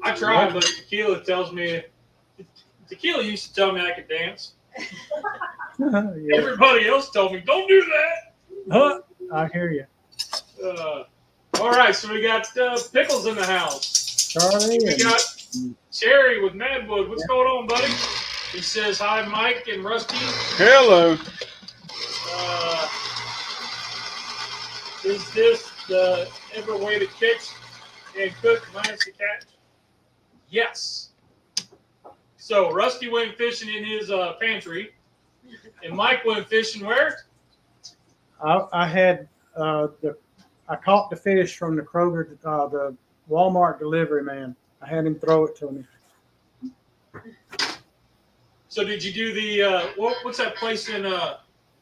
I try, but tequila tells me. Tequila used to tell me I could dance. Yeah. Everybody else told me, don't do that. Huh, I hear you. All right, so we got Pickles in the house. Charlie. We got Cherry with Madwood. What's going on, buddy? He says, hi, Mike and Rusty. Hello. Is this the ever way to catch and cook minus the catch? Yes. So Rusty went fishing in his pantry, and Mike went fishing where? I had I caught the fish from the Kroger, the Walmart delivery man. I had him throw it to me. So did you do the what's that place in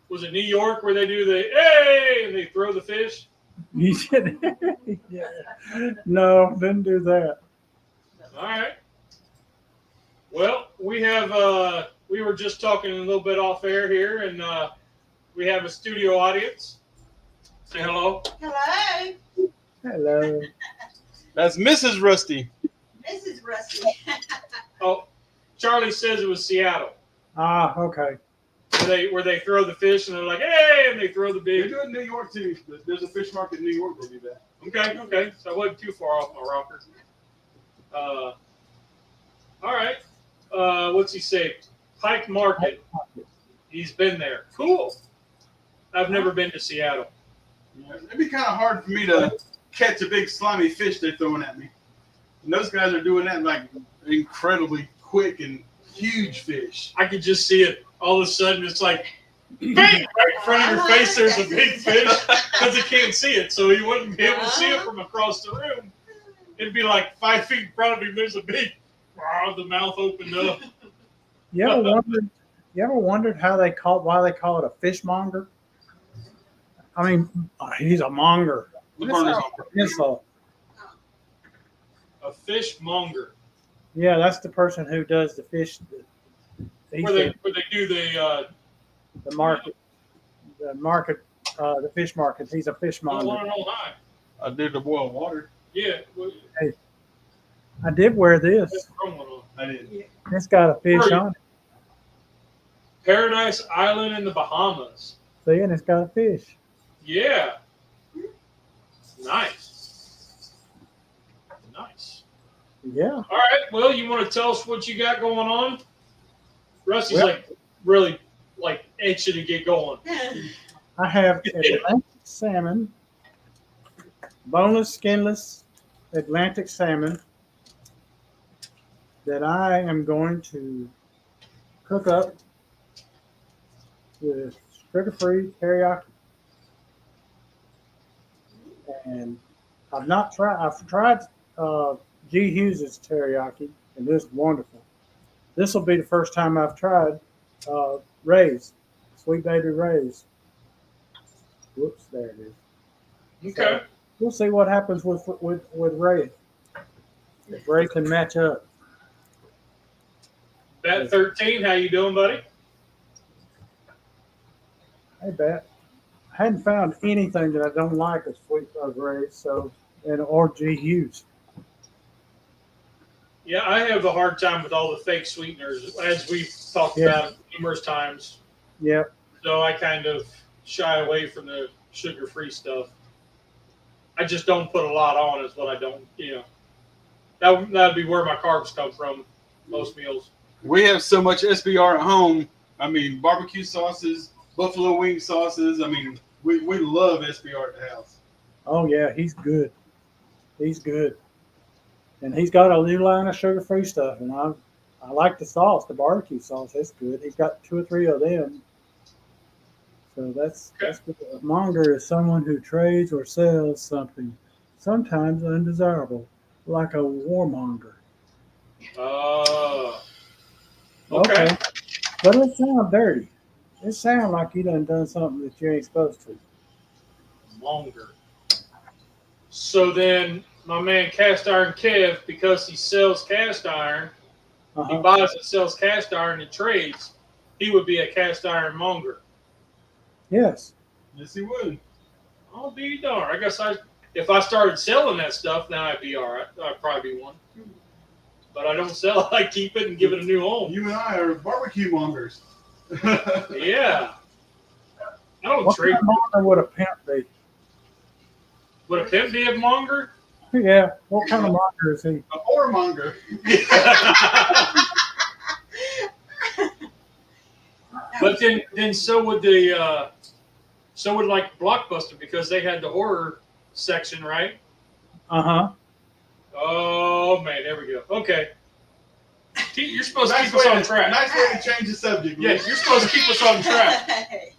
was it New York where they do the hey and they throw the fish? You should. Yeah. No, didn't do that. All right. Well, we have we were just talking a little bit off air here, and we have a studio audience. Say hello. Hello, Hello. That's Mrs. Rusty. Mrs. Rusty. Oh, Charlie says it was Seattle. Ah, okay. Where they throw the fish and they're like, hey, and they throw the They big. do it in New York too. There's a fish market in New York that do that. Okay. So I wasn't too far off my rocker. All right. What's he say? Pike Market. He's been there. Cool. I've never been to Seattle. Yeah, it'd be kind of hard for me to catch a big slimy fish they're throwing at me. And those guys are doing that like incredibly quick and huge fish. I could just see it. All of a sudden, it's like, bang, right in front of your face, there's a big fish because he can't see it. So he wouldn't be able to see it from across the room. It'd be like 5 feet in front of him. There's a big, the mouth opened up. You ever wondered why they call it a fishmonger? I mean, he's a monger. The burner's on. Insult. A fishmonger. Yeah, that's the person who does the fish. Where they do the market, the fish market. He's a I fishmonger. want to know high. I did the boil water. Yeah. Well, I did wear this. I did. It's got a fish Where? on it. Paradise Island in the Bahamas. See, and it's got a fish. Yeah. Nice. Yeah. All right. Well, you want to tell us what you got going on? Rusty's Well- like really like anxious to get going. I have Atlantic salmon, boneless, skinless Atlantic salmon that I am going to cook up with sugar-free teriyaki. And I've tried G. Hughes's teriyaki, and it's wonderful. This will be the first time I've tried Ray's, Sweet Baby Ray's. Whoops, there it is. Okay. So we'll see what happens with Ray. If Ray can match up. Bat 13, how you doing, buddy? Hey, Bat. I hadn't found anything that I don't like of Ray's, or G. Hughes. Yeah, I have a hard time with all the fake sweeteners, as we've talked about numerous times. Yep. So I kind of shy away from the sugar-free stuff. I just don't put a lot on is what I don't, That would be where my carbs come from, most meals. We have so much SBR at home. I mean, barbecue sauces, buffalo wing sauces. I mean, we love SBR at the house. Oh, yeah, he's good. He's good. And he's got a new line of sugar-free stuff, and I like the sauce, the barbecue sauce. That's good. He's got 2 or 3 of them. So that's good. A monger is someone who trades or sells something, sometimes undesirable, like a warmonger. Okay. But it sounds dirty. It sounds like you done something that you ain't supposed to. Longer. So then my man Cast Iron Kev, because he sells cast iron, he buys and sells cast iron and trades, he would be a cast iron monger. Yes. Yes, he would. I'll be darned. I guess if I started selling that stuff, then I'd be all right. I'd probably be one. but I don't sell it. I keep it and give it a new home. You and I are barbecue mongers. Yeah. I don't What trade. kind of monger would a pimp be? Would a pimp be a monger? Yeah. What kind of monger is he? A whoremonger. But then so would like Blockbuster, because they had the horror section, right? Uh-huh. Oh man, there we go. Okay. You're supposed to Nice keep us way on track. Nice way to change the subject. Yes, you're supposed to keep us on track.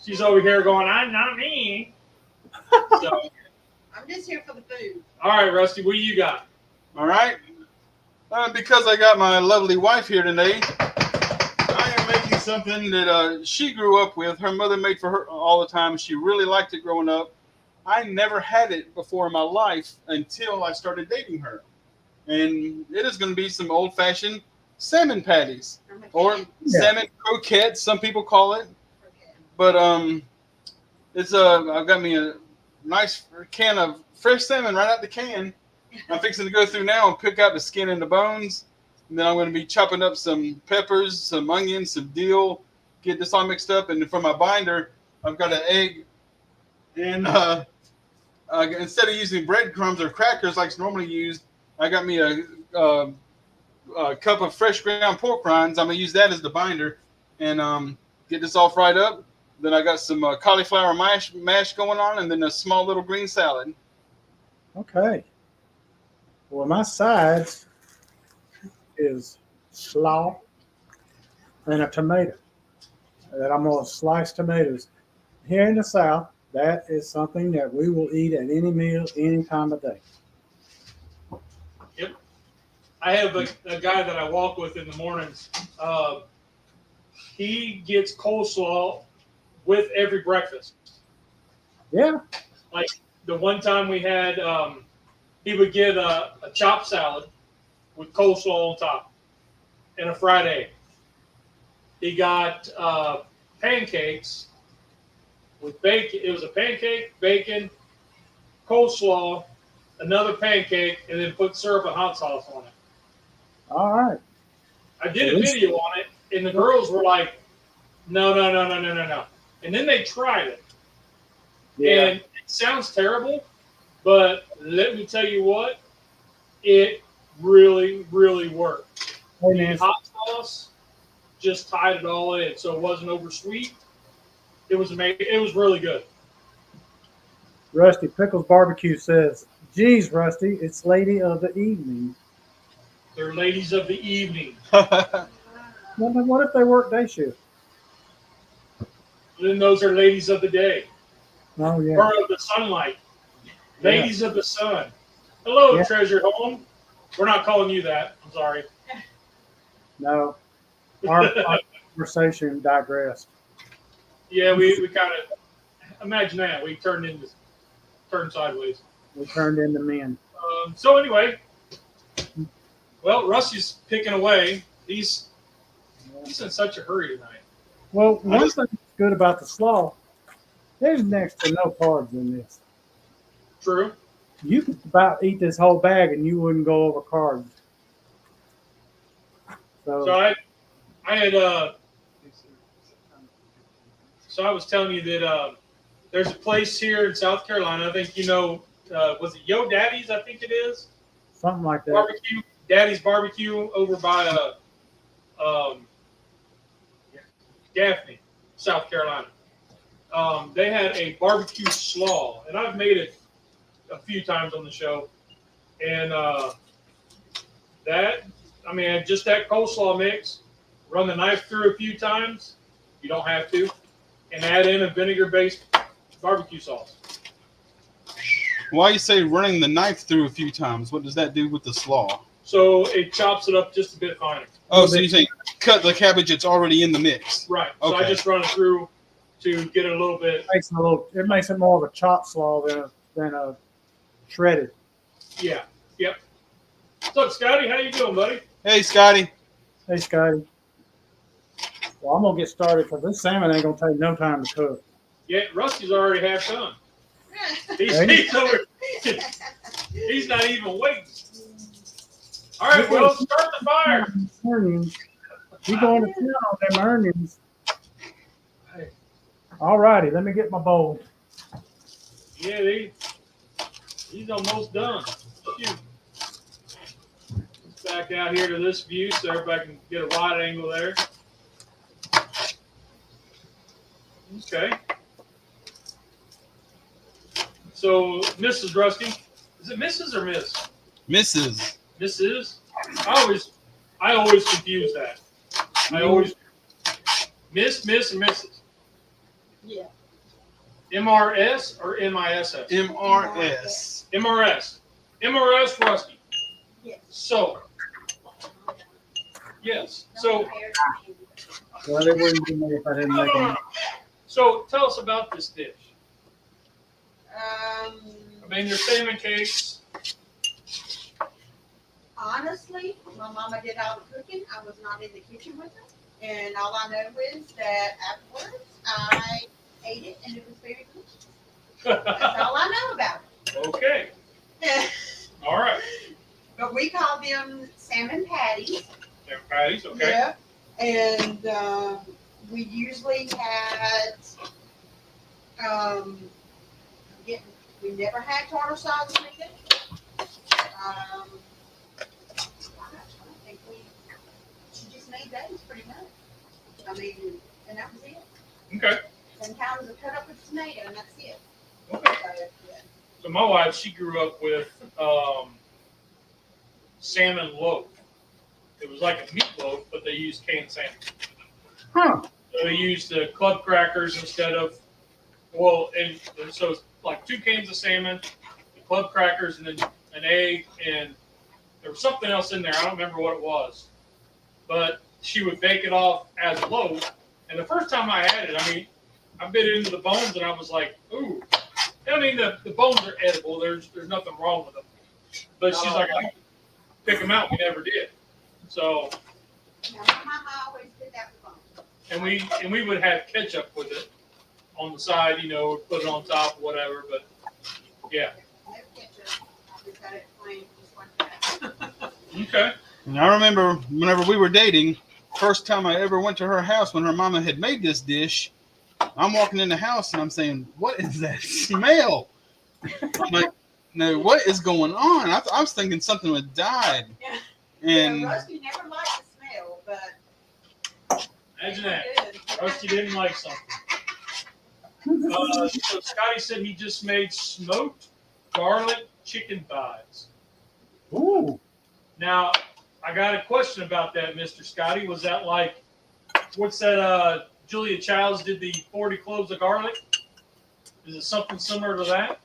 She's over here going, I'm not me. So, I'm just here for the food. all right, Rusty, what do you got? All right. Because I got my lovely wife here today, I am making something that she grew up with. Her mother made for her all the time. She really liked it growing up. I never had it before in my life until I started dating her. And it is going to be some old-fashioned salmon patties, or salmon croquettes, some people call it. But it's I've got me a nice can of fresh salmon right out the can. I'm fixing to go through now and pick out the skin and the bones. And then I'm going to be chopping up some peppers, some onions, some dill, get this all mixed up. And for my binder, I've got an egg. And instead of using breadcrumbs or crackers like it's normally used, I got me a cup of fresh ground pork rinds. I'm going to use that as the binder and get this all fried up. Then I got some cauliflower mash going on, and then a small little green salad. Okay. Well, my sides is slaw and a tomato. That I'm going to slice tomatoes. Here in the South, that is something that we will eat at any meal, any time of day. Yep. I have a guy that I walk with in the mornings. He gets coleslaw with every breakfast. Yeah. Like the one time we had, he would get a chopped salad with coleslaw on top and a fried egg. He got pancakes with bacon. It was a pancake, bacon, coleslaw, another pancake, and then put syrup and hot sauce on it. All right. I did a video on it, and the girls were like, no. And then they tried it. Yeah. And it sounds terrible, but let me tell you what, it really, really worked. Hey, The Nancy. hot sauce just tied it all in, so it wasn't over sweet. It was amazing. It was really good. Rusty Pickles Barbecue says, geez, Rusty, it's lady of the evening. They're ladies of the evening. Well, then what if they work day shift? Then those are ladies of the day. Oh, yeah. Or of the sunlight. Ladies of the sun. Hello, Yeah. treasure home. We're not calling you that. I'm sorry. No. Our conversation digressed. Yeah, we kind of imagine that. We turned sideways. We turned into men. So anyway, well, Rusty's picking away. He's in such a hurry tonight. Well, one thing that's good about the slaw, there's next to no carbs in this. True. You could about eat this whole bag and you wouldn't go over carbs. So I had so I was telling you that there's a place here in South Carolina. I think you know. Was it Yo Daddy's? I think it is. Something like that. Barbecue. Daddy's Barbecue over by Gaffney, South Carolina. They had a barbecue slaw, and I've made it a few times on the show. And just that coleslaw mix, run the knife through a few times. You don't have to. And add in a vinegar-based barbecue sauce. Why you say running the knife through a few times? What does that do with the slaw? So it chops it up just a bit finer. Oh, so you say cut the cabbage that's already in the mix. Right. So Okay. I just run it through to get it a little bit. It makes it more of a chopped slaw than a shredded. Yeah. Yep. What's up, Scotty? How you doing, buddy? Hey, Scotty. Hey, Scotty. Well, I'm going to get started because this salmon ain't going to take no time to cook. Yeah, Rusty's already half done. He's not even waiting. All right, well, start the fire. Onions. You going to town on them onions. All righty, let me get my bowl. Yeah, he's almost done. Shoot. Let's back out here to this view so everybody can get a wide angle there. Okay. So, Mrs. Rusty, is it Mrs. or Miss? Mrs. Mrs. I always confuse that. I always Miss, and Mrs. Yeah. MRS or MISS? MRS. MRS. MRS Rusty. Yes. So, yes. So, Well, it wouldn't be me if I didn't make them. so tell us about this dish. Um, I mean, your salmon cakes. honestly, my mama did all the cooking. I was not in the kitchen with her. And all I know is that afterwards, I ate it and it was very delicious. That's all I know about Okay. it. All right. But we call them salmon patties. They're patties. Okay. Yeah. And we usually had, we never had tartar sauce with it. I think she just made those pretty much. I mean, and that was it. Okay. Sometimes a cut up with tomato, and that's it. Okay. Yeah. So my wife, she grew up with salmon loaf. It was like a meatloaf, but they used canned salmon. Huh. So they used club crackers instead of, well, and so it's like 2 cans of salmon, the club crackers, and then an egg, and there was something else in there. I don't remember what it was. But she would bake it off as a loaf. And the first time I had it, I mean, I bit into the bones and I was like, ooh. I mean, the bones are edible. There's nothing wrong with them. But she's like, I pick them out. We never did. So, Now, my mama always did that with bones. and we would have ketchup with it on the side, you know, put it on top, whatever. But yeah. No ketchup. I just got it plain, just like that. Okay. And I remember whenever we were dating, first time I ever went to her house when her mama had made this dish, I'm walking in the house and I'm saying, what is that smell? I'm like, no, what is going on? I was thinking something had died. Yeah. And Yeah, Rusty never liked the smell, but Imagine that. good. Rusty didn't like something. So Scotty said he just made smoked garlic chicken thighs. Ooh. Now, I got a question about that, Mr. Scotty. Was that like, what's that, Julia Childs did the 40 cloves of garlic? Is it something similar to that?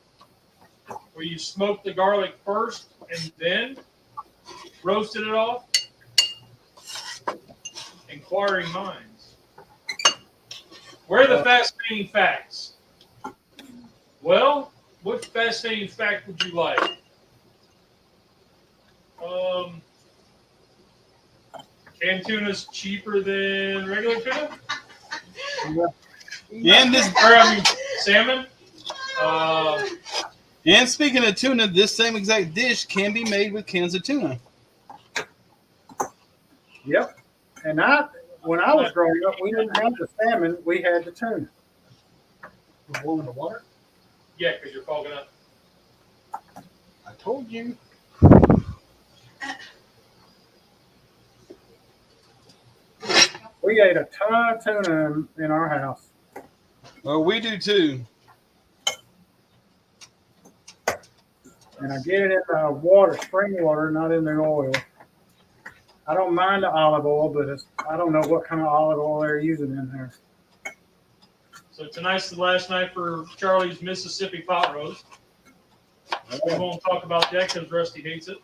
Where you smoke the garlic first and then roasted it off? Inquiring minds. Where are the fascinating facts? Well, what fascinating fact would you like? Canned tuna's cheaper than regular tuna? and this, Or, I mean, salmon? and speaking of tuna, this same exact dish can be made with cans of tuna. Yep. And when I was growing up, we didn't have the salmon, we had the tuna. Warming the water? Yeah, because you're fogging up. I told you. We ate a ton of tuna in our house. Well, we do too. And I get it in the water, spring water, not in the oil. I don't mind the olive oil, but I don't know what kind of olive oil they're using in there. So tonight's the last night for Charlie's Mississippi pot roast. We won't talk about that because Rusty hates it.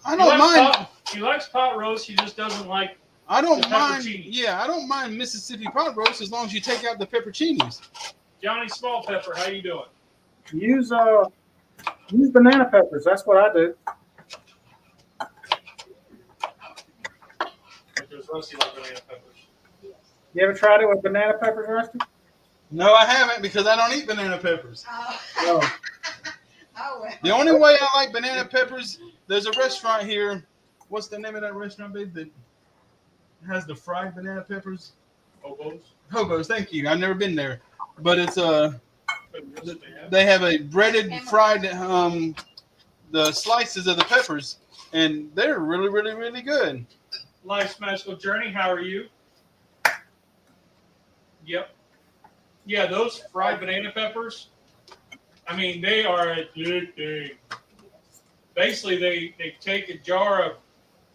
I don't mind. He likes pot roast. He just doesn't like. I don't the mind. pepperoni. Yeah, I don't mind Mississippi pot roast as long as you take out the pepperoncinis. Johnny Small Pepper, how you doing? Use banana peppers. That's what I do. Because Rusty likes banana peppers. You ever tried it with banana peppers, Rusty? No, I haven't because I don't eat banana peppers. Oh. Oh, well. The only way I like banana peppers There's a restaurant here. What's the name of that restaurant, babe? That has the fried banana peppers. Hobo's. Thank you. I've never been there, but it's they have a breaded fried the slices of the peppers, and they're really, really, really good. Life's Magical Journey, how are you? Yep. Yeah, those fried banana peppers, I mean, they are a good thing. Basically, they take a jar of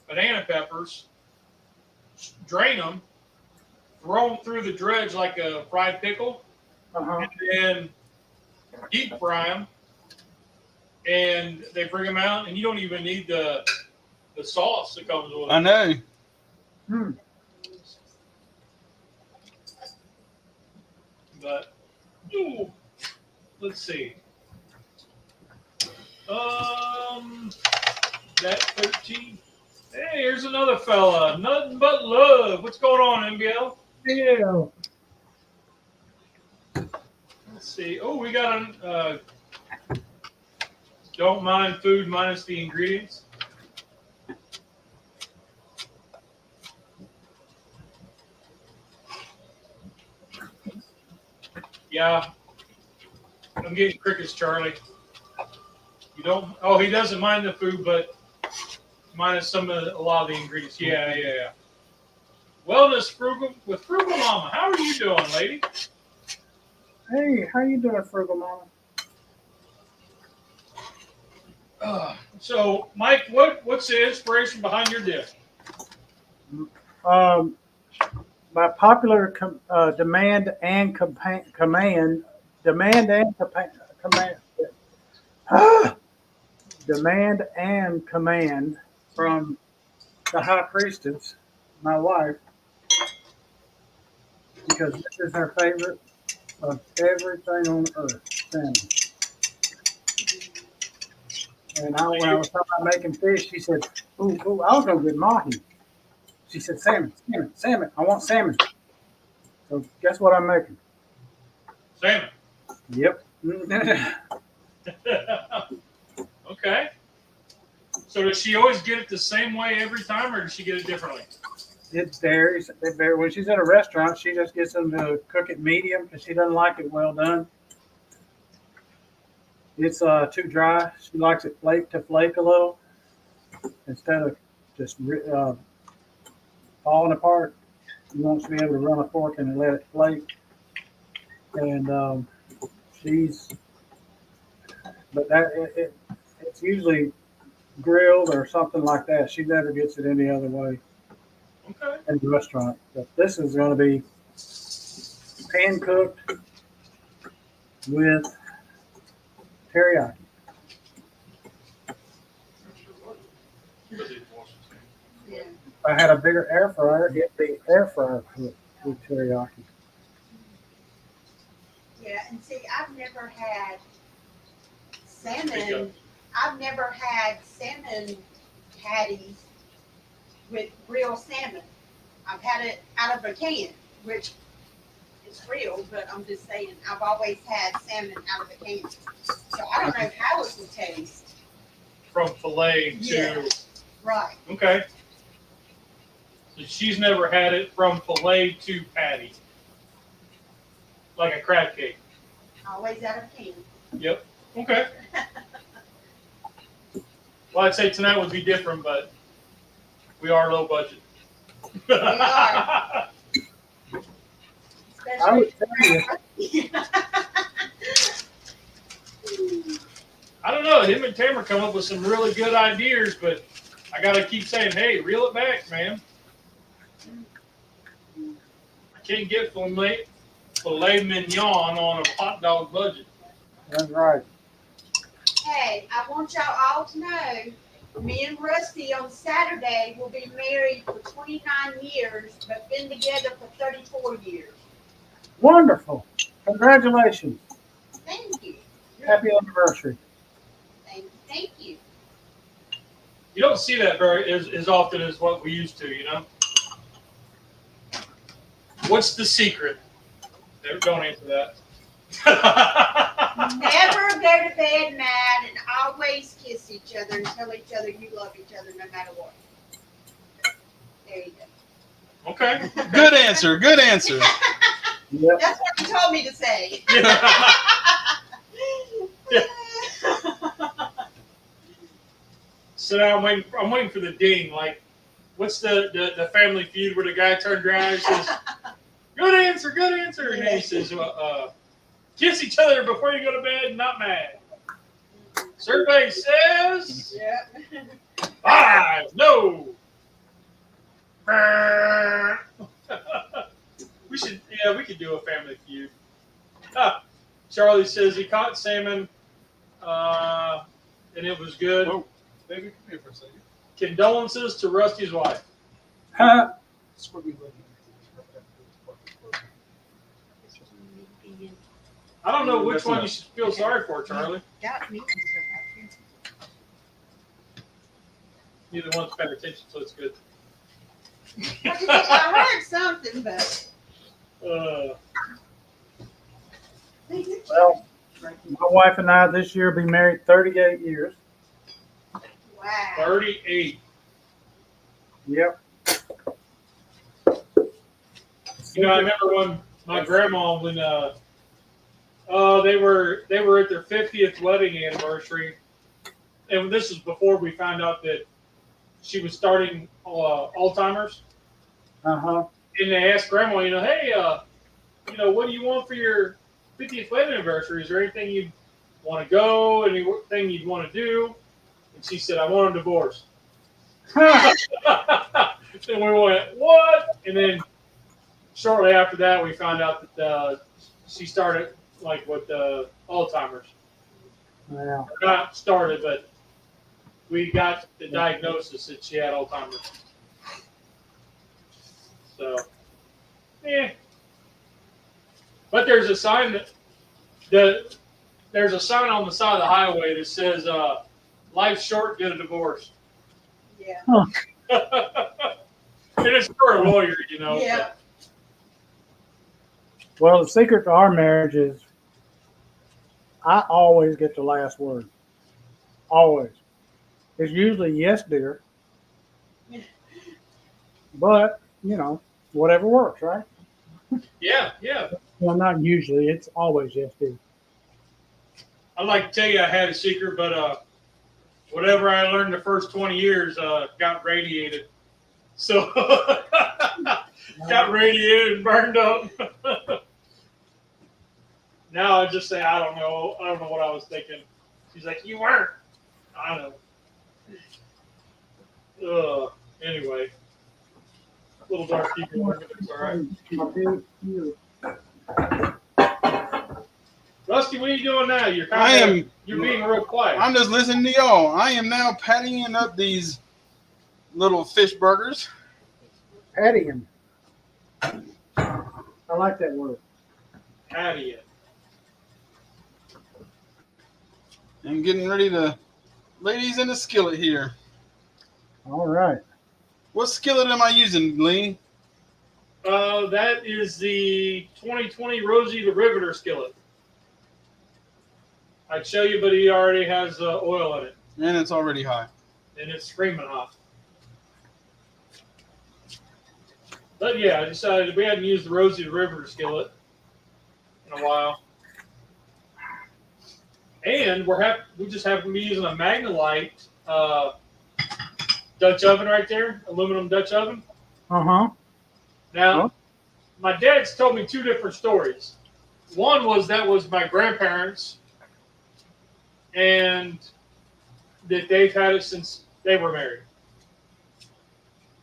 banana peppers, drain them, throw them through the dredge like a fried pickle, and then deep fry them, and they bring them out, and you don't even need the sauce that comes with it. I know. But, let's see. That 13. Hey, here's another fella. Nothing but love. What's going on, MBL? Yeah. Let's see. Oh, we got a don't mind food minus the ingredients. Yeah. I'm getting crickets, Charlie. You don't. Oh, he doesn't mind the food, but minus a lot of the ingredients. Yeah. Wellness frugal with Frugal Mama. How are you doing, lady? Hey, how you doing, Frugal Mama? So, Mike, what's the inspiration behind your dish? By popular demand and command from the high priestess, my wife, because this is her favorite of everything on earth, salmon. And when I was talking about making fish, she said, "Ooh, I'll go get mahi." She said, "Salmon. I want salmon." So guess what I'm making? Salmon. Yep. Okay. So does she always get it the same way every time, or does she get it differently? It varies. When she's at a restaurant, she just gets them to cook it medium because she doesn't like it well done. It's too dry. She likes it flake a little instead of just falling apart. She wants to be able to run a fork and let it flake. And it's usually grilled or something like that. She never gets it any other way. Okay. In the restaurant. But this is going to be pan cooked with teriyaki. Yeah. If I had a bigger air fryer, it'd be air fryer cooked with teriyaki. Yeah, and see, I've never had salmon. I've never had salmon patties with real salmon. I've had it out of a can, which is real, but I'm just saying, I've always had salmon out of a can. So I don't know how it would taste. From fillet to. Yeah. Right. Okay. So she's never had it from fillet to patty. Like a crab cake. Always out of a can. Yep. Okay. Well, I'd say tonight would be different, but we are low budget. We are. I would tell you. I don't know. Him and Tamer come up with some really good ideas, but I got to keep saying, hey, reel it back, man. I can't get filet mignon on a hot dog budget. That's right. Hey, I want y'all all to know, me and Rusty on Saturday will be married for 29 years, but been together for 34 years. Wonderful. Congratulations. Thank you. Happy anniversary. Thank you. You don't see that very as often as what we used to, you know? What's the secret? Don't answer that. Never go to bed mad and always kiss each other and tell each other you love each other no matter what. There you go. Okay. Good answer. Good answer. Yep. That's what you told me to say. So now I'm waiting for the ding. Like, what's the Family Feud where the guy turned around and says, "Good answer, good answer," and then he says, "Kiss each other before you go to bed, not mad." Survey says Yep. 5. No. we could do a Family Feud. Charlie says he caught salmon, and it was good. Oh, baby, come here for a second. Condolences to Rusty's wife. Huh. That's where we live. I don't know which one you should feel sorry for, Charlie. Got me. Neither one's paying attention, so it's good. I heard something, but Well, my wife and I this year be married 38 years. wow. 38. Yep. You know, I remember when my grandma, when they were at their 50th wedding anniversary, and this is before we found out that she was starting Alzheimer's. Uh-huh. And they asked grandma, hey, what do you want for your 50th wedding anniversary? Is there anything you'd want to go? Anything you'd want to do? And she said, I want a divorce. And we went, what? And then shortly after that, we found out that she started with Alzheimer's. Yeah. Not started, but we got the diagnosis that she had Alzheimer's. So, but there's a sign there's a sign on the side of the highway that says, "Life's short, get a divorce." Yeah. And it's for a lawyer, Yeah. Well, the secret to our marriage is I always get the last word. Always. It's usually yes, dear. But, whatever works, right? Yeah. Well, not usually. It's always yes, dear. I'd like to tell you I had a secret, but whatever I learned the first 20 years got radiated. So, got radiated and burned up. Now I just say, I don't know what I was thinking. She's like, you weren't. I know. Anyway. Little dark people. It's all right. Rusty, what are you doing now? You're being real quiet. I'm just listening to y'all. I am now pattying up these little fish burgers. Pattying. I like that word. Patty it. I'm getting ready to lay these in the skillet here. All right. What skillet am I using, Lee? That is the 2020 Rosie the Riveter skillet. I'd show you, but he already has oil in it. And it's already high. And it's screaming hot. But yeah, I decided we hadn't used the Rosie the Riveter skillet in a while. And we just happen to be using a Magnolite Dutch oven right there, aluminum Dutch oven. Uh-huh. Now, my dad's told me two different stories. One was that was my grandparents, and that they've had it since they were married.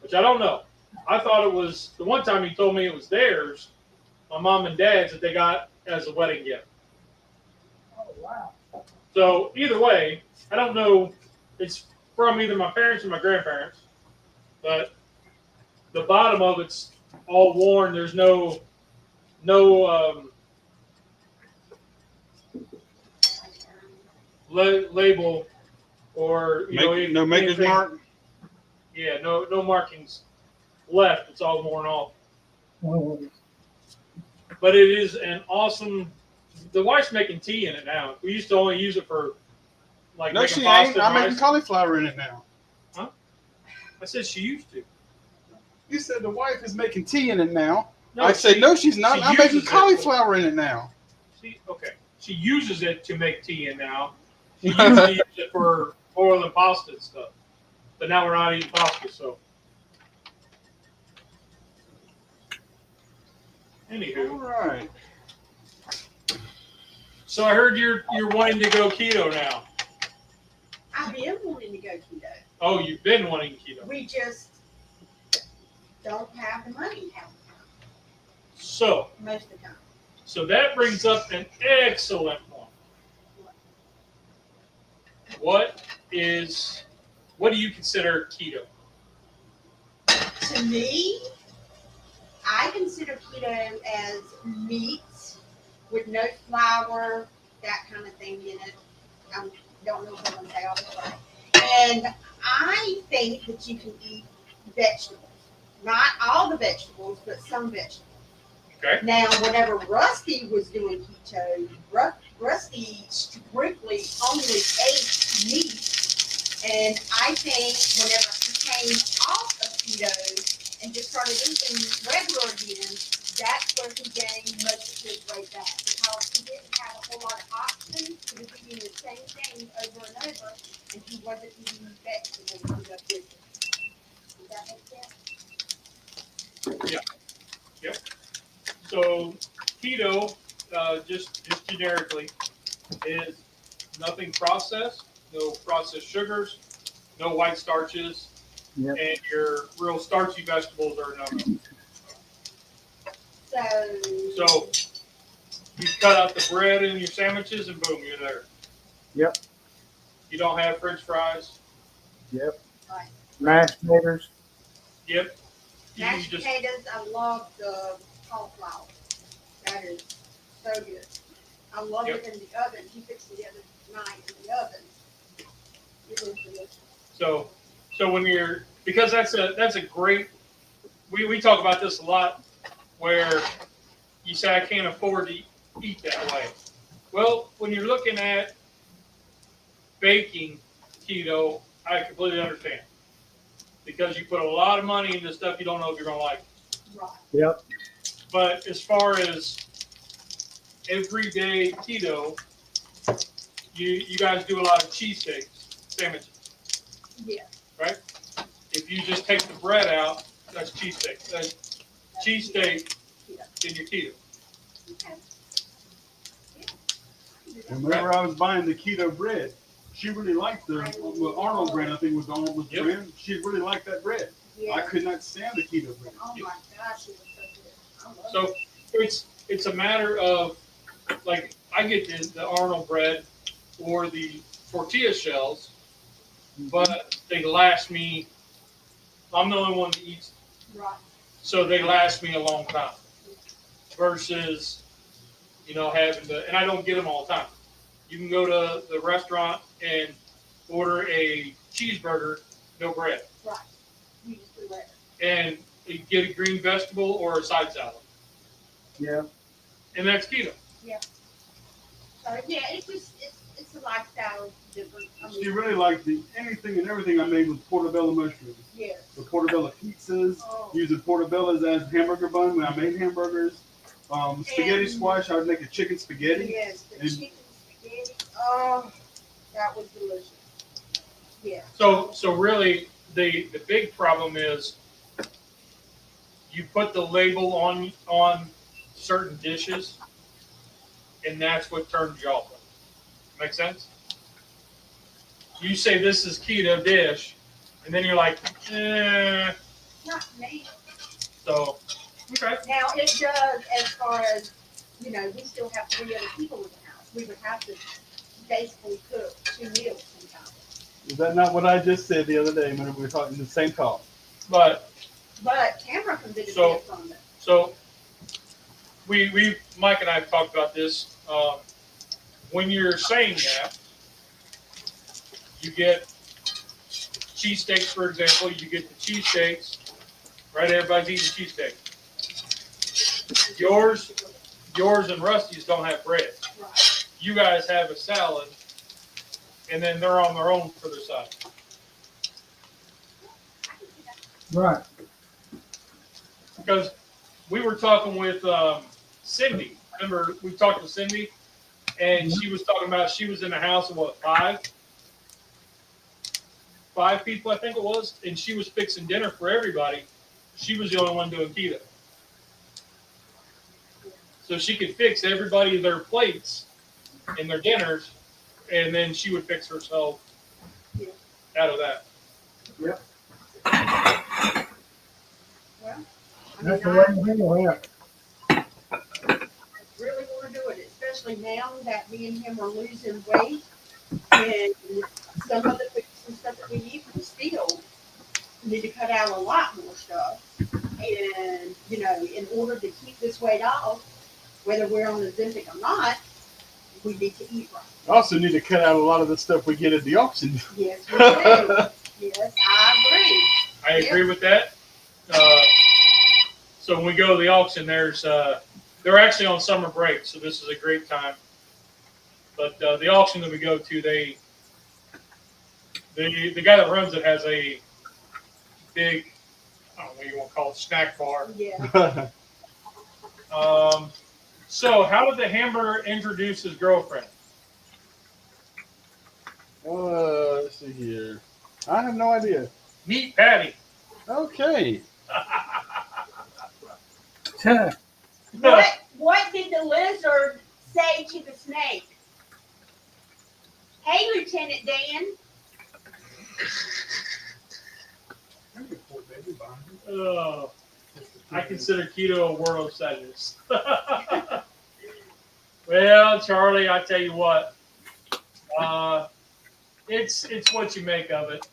Which I don't know. I thought it was, the one time he told me it was theirs, my mom and dad's, that they got as a wedding gift. Oh, wow. So either way, I don't know. It's from either my parents or my grandparents, but the bottom of it's all worn. There's no label or no maker's mark. Yeah, no markings left. It's all worn off. Oh, But it is an awesome The wife's making tea in it now. We used to only use it for like No, making she pasta ain't. and I'm rice. making cauliflower in it now. I said she used to. You said the wife is making tea in it now. No, I said, no, she's not. she I'm making uses it. cauliflower in it now. Okay. She uses it to make tea in now. She usually uses it for oil and pasta and stuff. But now we're not eating pasta, so. All Anywho, right. so I heard you're wanting to go keto now. I've been wanting to go keto. Oh, you've been wanting keto. We just don't have the money half So the time, most of the time. So that brings up an excellent point. What do you consider keto? To me, I consider keto as meat with no flour, that kind of thing in it. I don't know what I'm saying all this right. And I think that you can eat vegetables. Not all the vegetables, but some vegetables. Okay. Now, whenever Rusty was doing keto, Rusty strictly only ate meat. And I think whenever he came off of keto and just started eating regular again, that's where he gained most of his weight back. Because he didn't have a whole lot of options. He was eating the same thing over and over, and he wasn't eating vegetables enough with it. Does that make sense? Yep. So keto, just generically, is nothing processed, no processed sugars, no white starches, Yep. and your real starchy vegetables are no. So you cut out the bread in your sandwiches, and boom, you're there. Yep. You don't have French fries. Yep. Right. Mashed potatoes. Yep. You Mashed just potatoes, I love the cauliflower. That is so good. I love Yep. it in the oven. He fixed it the other night in the oven. It was delicious. so when you're, because that's a great, we talk about this a lot, where you say I can't afford to eat that way. Well, when you're looking at baking keto, I completely understand, because you put a lot of money into stuff you don't know if you're gonna like. Right. Yep. But as far as everyday keto, you guys do a lot of cheesesteaks, sandwiches, Yeah. right? If you just take the bread out, that's cheesesteak. That's cheesesteak in your keto. Okay. Yeah. Whenever I was buying the keto bread, she really liked the Arnold brand. I think was the Yep. brand. She really liked that bread. Yeah. I could not stand the keto bread. Oh my gosh, it was so good. I love So it's a matter of, like, I get the Arnold bread or the tortilla shells, but they last me. I'm the only one that eats, it. Right. so they last me a long time. Versus, having to, and I don't get them all the time. You can go to the restaurant and order a cheeseburger, no bread, Right. You just do that. and you get a green vegetable or a side salad, Yeah. and that's keto. So yeah, it's a lifestyle difference. I She mean, really liked anything and everything I made with portobello mushrooms. yes. The portobello pizzas, Oh. using portobellos as hamburger bun when I made hamburgers. Spaghetti And- squash, I would make a chicken spaghetti. Yes, the And- chicken spaghetti. Oh, that was delicious. Yeah. So really, the big problem is you put the label on certain dishes, and that's what turns you off. Make sense? You say this is keto dish, and then you're like, Not me. So, okay. Now it does as far as, we still have 3 other people in the house. We would have to basically cook 2 meals sometimes. Is that not what I just said the other day when we were talking the same call? But But Tamara can benefit So- from it. so we Mike and I have talked about this. When you're saying that, you get cheesesteaks, for example. You get the cheesesteaks, right? Everybody's eating cheesesteak. Yours yours and Rusty's don't have bread. Right. You guys have a salad, and then they're on their own for their side. Right. Because we were talking with Cindy. Remember, we talked to Cindy, and she was talking about she was in a house of what, five people, I think it was, and she was fixing dinner for everybody. She was the only one doing keto. So she could fix everybody their plates and their dinners, and then she would fix herself out of that. Yep. Well, That's the way to handle it. I really want to do it, especially now that me and him are losing weight and some of the foods and stuff that we eat, we still need to cut out a lot more stuff. And, you know, in order to keep this weight off, whether we're on Ozempic or not, we need to eat right. I also need to cut out a lot of the stuff we get at the auction. Yes, we do. Yes, I agree. I agree with that. So when we go to the auction, they're actually on summer break, so this is a great time. But the auction that we go to, the guy that runs it has a big, I don't know what you want to call it, snack bar. Yeah. So how did the hamburger introduce his girlfriend? Let's see here. I have no idea. Meat patty. Okay. What did the lizard say to the snake? Hey, Lieutenant Dan. I consider keto a world of sadness. Well, Charlie, I tell you what, it's what you make of it.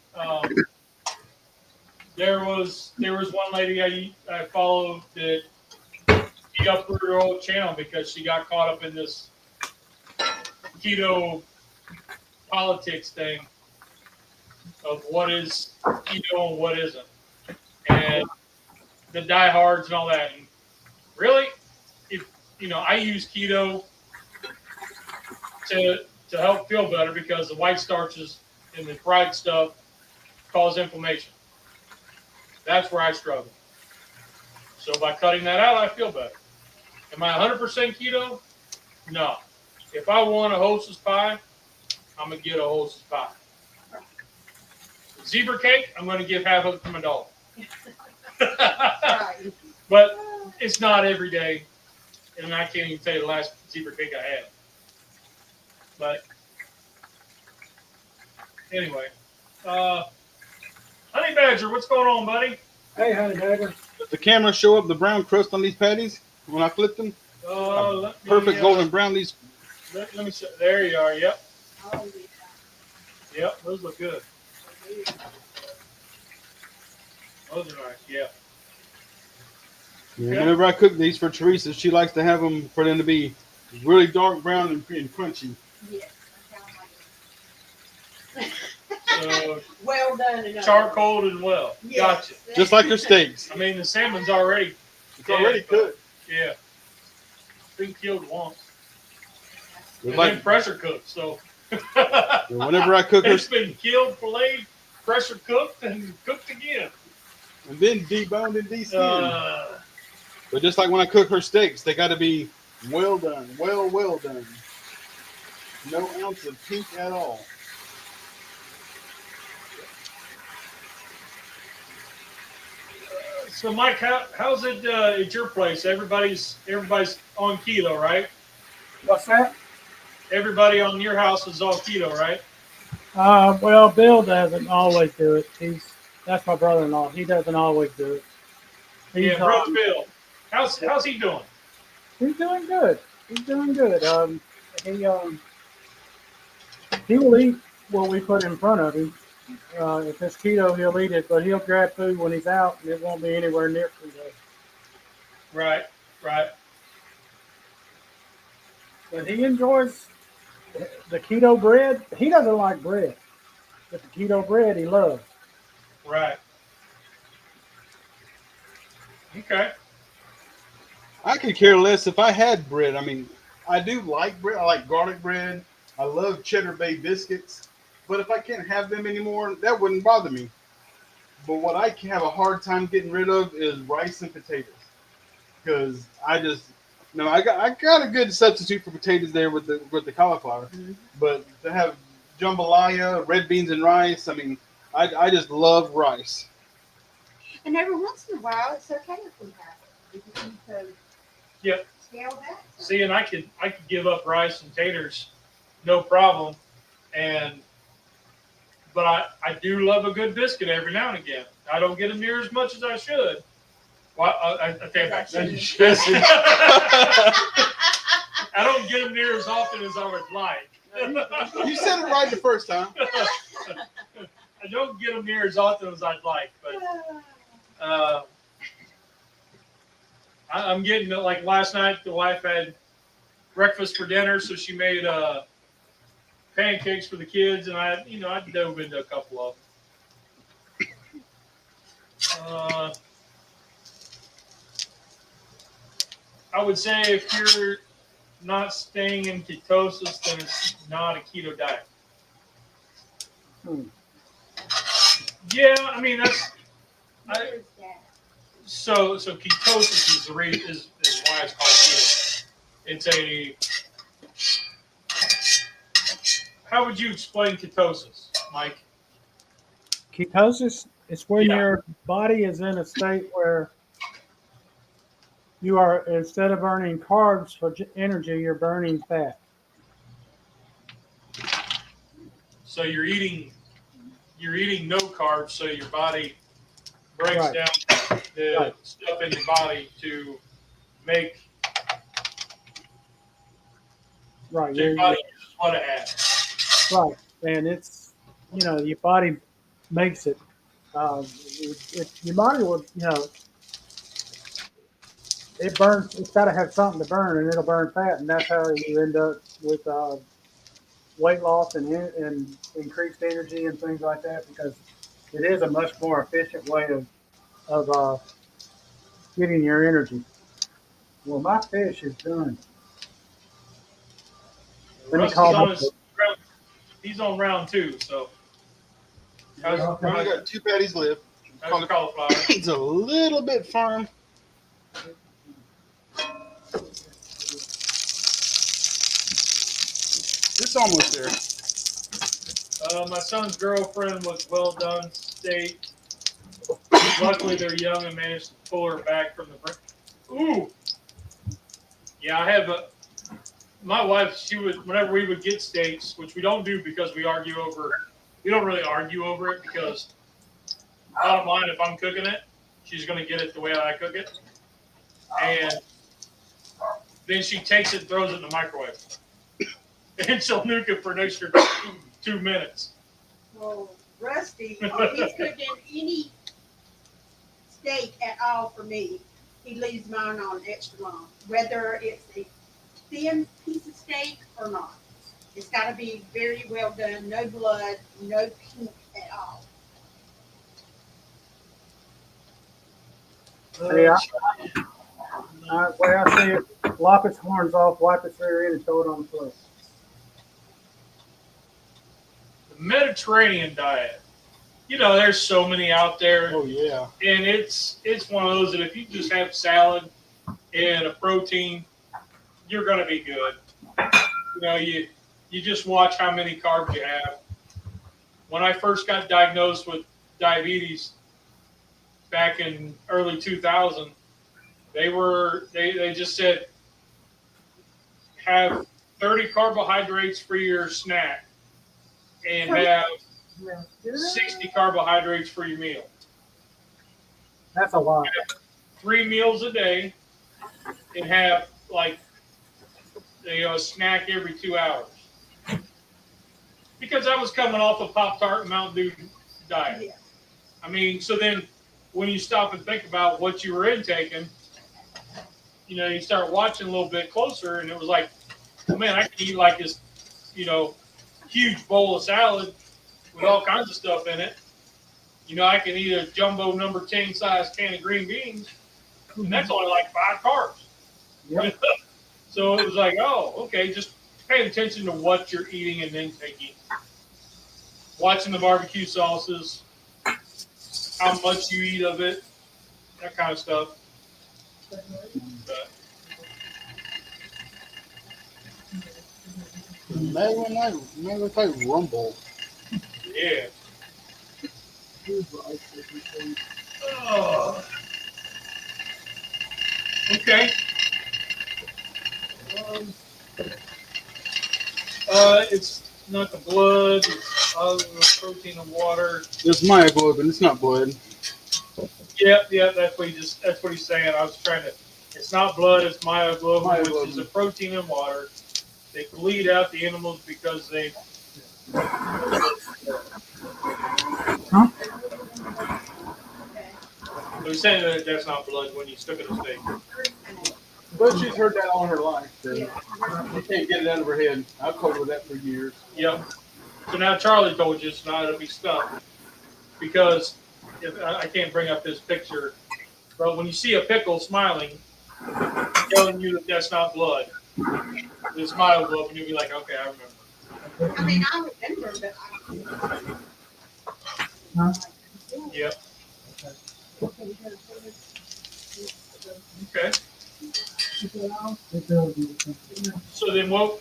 There was one lady I followed that she uprooted her whole channel because she got caught up in this keto politics thing of what is keto and what isn't, and the diehards and all that. And really, if I use keto to help feel better because the white starches and the fried stuff cause inflammation. That's where I struggle. So by cutting that out, I feel better. Am I 100% keto? No. If I want a Hostess pie, I'm going to get a Hostess pie. Zebra cake, I'm going to give half of it to my dog. Right. But it's not every day, and I can't even tell you the last zebra cake I had. But anyway, Honey Badger, what's going on, buddy? Hey, Honey Badger. Does the camera show up the brown crust on these patties when I flip them? Perfect golden brown. These. Let me show. There you are. Yep. Oh, yeah. Yep. Those look good. Those are nice. Yeah. Yeah, whenever I cook these for Teresa, she likes to have them for them to be really dark brown and crunchy. Yes. So Well done. and charcoal as well. Yes. Gotcha. Just like her steaks. I mean, the salmon's already. It's already cooked. Yeah. Been killed once. It's And like then pressure cooked. So. whenever I cook her, It's been killed, filleted, pressure cooked, and cooked again. and then deboned and de-skinned. But just like when I cook her steaks, they got to be well done, well done. No ounce of pink at all. So, Mike, how's it at your place? Everybody's on keto, right? What's that? Everybody on your house is all keto, right? Well, Bill doesn't always do it. That's my brother-in-law. He doesn't always do it. Yeah, brother Bill. How's he doing? He's doing good. He's doing good. He will eat what we put in front of him. If it's keto, he'll eat it, but he'll grab food when he's out, and it won't be anywhere near food. Right. But he enjoys the keto bread. He doesn't like bread, but the keto bread he loves. Right. Okay. I could care less if I had bread. I mean, I do like bread. I like garlic bread. I love Cheddar Bay biscuits. But if I can't have them anymore, that wouldn't bother me. But what I can have a hard time getting rid of is rice and potatoes. Because I just no, I got a good substitute for potatoes there with the cauliflower. Mhm. But to have jambalaya, red beans and rice, I mean, I just love rice. And every once in a while, it's okay if we have it. We can Yep. scale that. See, and I could give up rice and taters, no problem. But I do love a good biscuit every now and again. I don't get them near as much as I should. Well, I take back. No, you shouldn't. I don't get them near as often as I would like. You said it right the first time. I don't get them near as often as I'd like, but I'm getting like last night. The wife had breakfast for dinner, so she made pancakes for the kids, and I dove into a couple of them. I would say if you're not staying in ketosis, then it's not a keto diet. Yeah, I mean that's. What is that? So ketosis is the reason is why it's called keto. It's a. How would you explain ketosis, Mike? Ketosis is when Yeah. your body is in a state where you are, instead of burning carbs for energy, you're burning fat. So you're eating no carbs, so your body breaks Right. down the Right. stuff in your body to make Right. your body uses what it has. Right. And it's, your body makes it. Your body will, it burns. It's got to have something to burn, and it'll burn fat, and that's how you end up with weight loss and increased energy and things like that, because it is a much more efficient way of getting your energy. Well, my fish is done. Let me Rusty's call on my. he's on round 2, so I only got 2 patties left. how's the cauliflower? It's a little bit firm. It's almost there. My son's girlfriend was well done steak. Luckily, they're young and managed to pull her back from the brink. Ooh. Yeah, I have my wife, she would, whenever we would get steaks, which we don't do because we don't really argue over it, because bottom line, if I'm cooking it, she's going to get it the way I cook it. And then she takes it and throws it in the microwave. And she'll nuke it for an extra 2 minutes. Well, Rusty, if he's cooking any steak at all for me, he leaves mine on extra long, whether it's a thin piece of steak or not. It's got to be very well done, no blood, no pink at all. Hey, the way I see it, lop its horns off, wipe its rear end, and throw it on the plate. The Mediterranean diet. There's so many out there. Oh, yeah. And it's one of those that if you just have salad and a protein, you're going to be good. You just watch how many carbs you have. When I first got diagnosed with diabetes back in early 2000, they just said have 30 carbohydrates for your snack and have 60 carbohydrates for your meal. That's a lot. 3 meals a day and have a snack every 2 hours. Because I was coming off a Pop-Tart and Mountain Dew diet. Yeah. I mean, so then when you stop and think about what you were intaking, you start watching a little bit closer, and it was like, oh man, I could eat like this, huge bowl of salad with all kinds of stuff in it. I can eat a jumbo number 10 size can of green beans, and that's only like 5 carbs. Yep. So it was like, oh, okay, just paying attention to what you're eating and then taking. Watching the barbecue sauces, how much you eat of it, that kind of stuff. But, Mega type rumble. yeah. Oh. Okay. It's not the blood. It's the protein and water. It's myoglobin. It's not blood. Yep. That's what he's saying. I was trying to. It's not blood. It's myoglobin, which is a protein and water. They bleed out the animals because they. Huh? They're saying that that's not blood when you stick it in a steak. But she's heard that all her life. So she can't get it out of her head. I've told her that for years. Yep. So now Charlie told you, so now it'll be stuck. Because if, I can't bring up this picture, but when you see a pickle smiling, telling you that that's not blood, it's myoglobin, you'll be like, okay, I remember. I mean, I remember, but Huh? Yep. Okay. So then what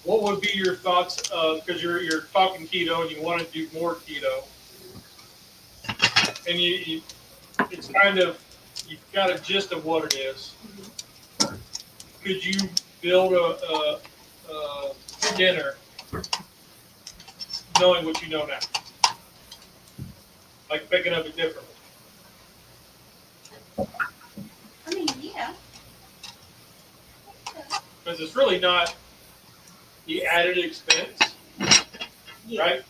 would be your thoughts, because you're talking keto and you want to do more keto, and you it's kind of, you've got a gist of what it is. Could you build a dinner knowing what you know now? Like picking up it differently. I mean, yeah. Because it's really not the added expense, Yeah. right?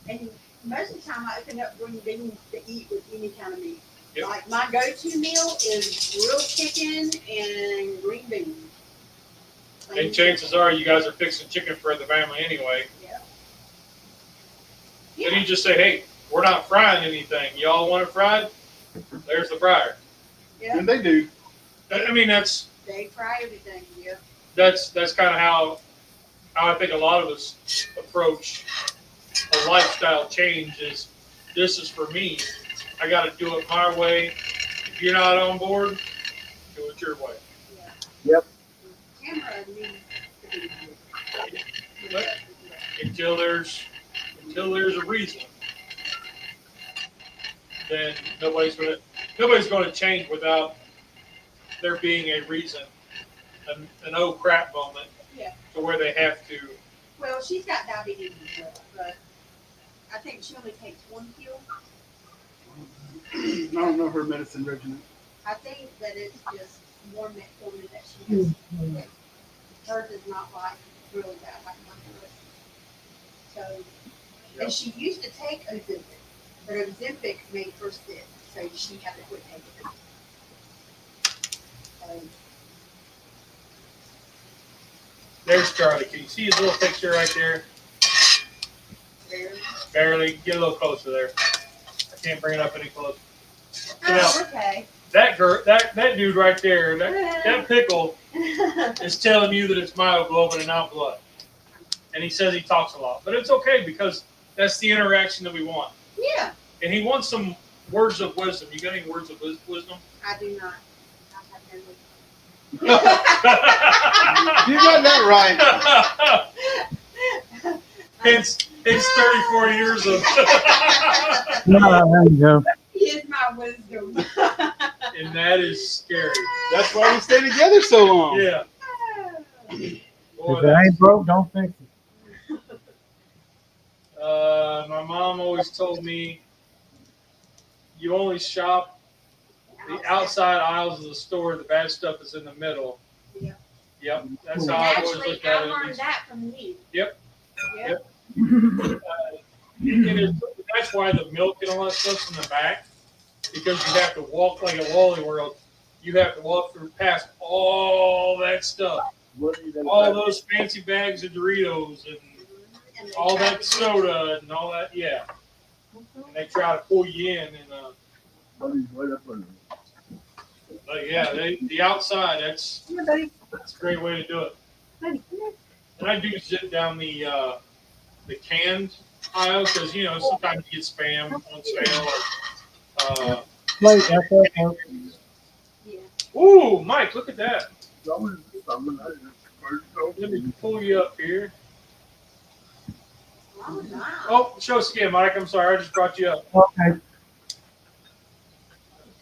And most of the time I open up green beans to eat with any kind of meat. Yep. Like my go-to meal is grilled chicken and green beans. And chances are you guys are fixing chicken for the family anyway. Yeah. Then you just say, hey, we're not frying anything. Y'all want it fried? There's the fryer. Yeah. And they do. I mean, that's They fry everything. Yeah. kind of how I think a lot of us approach a lifestyle change is, this is for me. I got to do it my way. If you're not on board, do it your way. Yeah. Yep. Camera needs to be But until there's a reason, then nobody's gonna change without there being a reason, an oh crap moment, Yeah. to where they have to. Well, she's got diabetes as well, but I think she only takes 1 pill. I don't know her medicine regimen. I think that it's just more metformin that she has. Hers is not like really bad like mine. So, and she used to take Ozempic, but Ozempic made her sick, so she had to quit taking it. There's Charlie. Can you see his little picture right there? Barely. Get a little closer there. I can't bring it up any closer. Oh, okay. That dude right there, that pickle is telling you that it's myoglobin and not blood. And he says he talks a lot, but it's okay because that's the interaction that we want. Yeah. And he wants some words of wisdom. You got any words of wisdom? I do not. I have no wisdom. You got that right. Hence 34 years of. No, there you go. He is my wisdom. And that is scary. That's why we stay together so long. Yeah. Boy, If it ain't broke, don't fix it. my mom always told me you only shop the outside aisles of the store. The bad stuff is in the middle. Yep. Yep. That's how I always Actually, looked at I it. learned that from you. Yep. Yep. That's why the milk and all that stuff's in the back, because you have to walk like a Wally World. You have to walk through past all that stuff, all those fancy bags of Doritos and And all that soda and all that. Yeah, and they try to pull you in. And But yeah, the outside, that's Come here, buddy. a great way to do it. Buddy, come here. And I do zip down the canned aisle because sometimes you get spam on sale. Or, Plate, that's it. Yeah. ooh, Mike, look at that. Let me pull you up here. Oh, nice. Oh, show us again, Mike. I'm sorry, I just brought you up. Okay.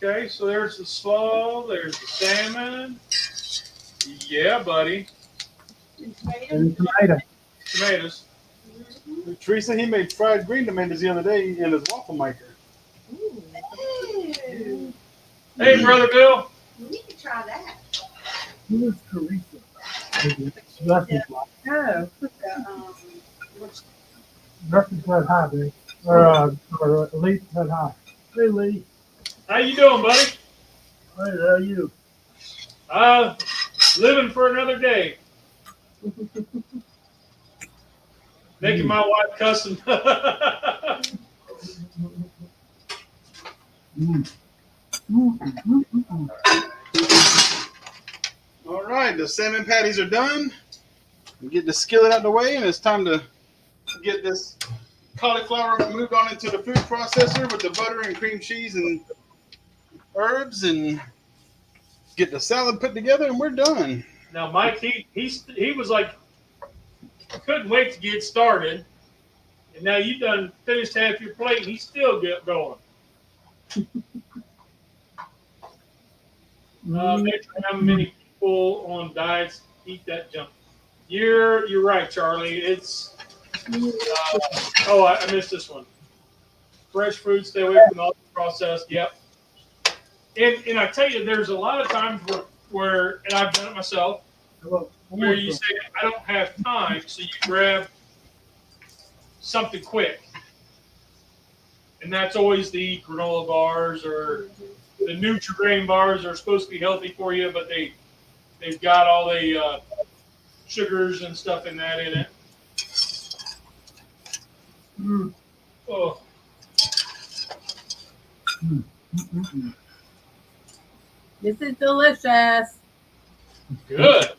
Okay, so there's the slaw, there's the salmon. Yeah, buddy. And tomato. Tomatoes. Teresa, he made fried green tomatoes the other day in his waffle maker. Ooh. Hey, Brother Bill. We need to try that. Who is Teresa? Rusty's Oh. What's red high, dude. Or Elite red high. Hey, Lee. How you doing, buddy? Hey, how are you? Living for another day. Making my wife custom. All right, the salmon patties are done. We get the skillet out of the way, and it's time to get this cauliflower moved on into the food processor with the butter and cream cheese and herbs, and get the salad put together, and we're done. Now, Mike, he was like, couldn't wait to get started, and now you've done finished half your plate, and he's still get going. Maybe how many people on diets eat that junk? You're right, Charlie. It's I missed this one. Fresh fruit, stay away from all the processed. Yep. And I tell you, there's a lot of times where and I've done it myself, where you say, I don't have time, so you grab something quick. And that's always the granola bars or the Nutri-Grain bars are supposed to be healthy for you, but they've got all the sugars and stuff in it. Oh. This is delicious. Good.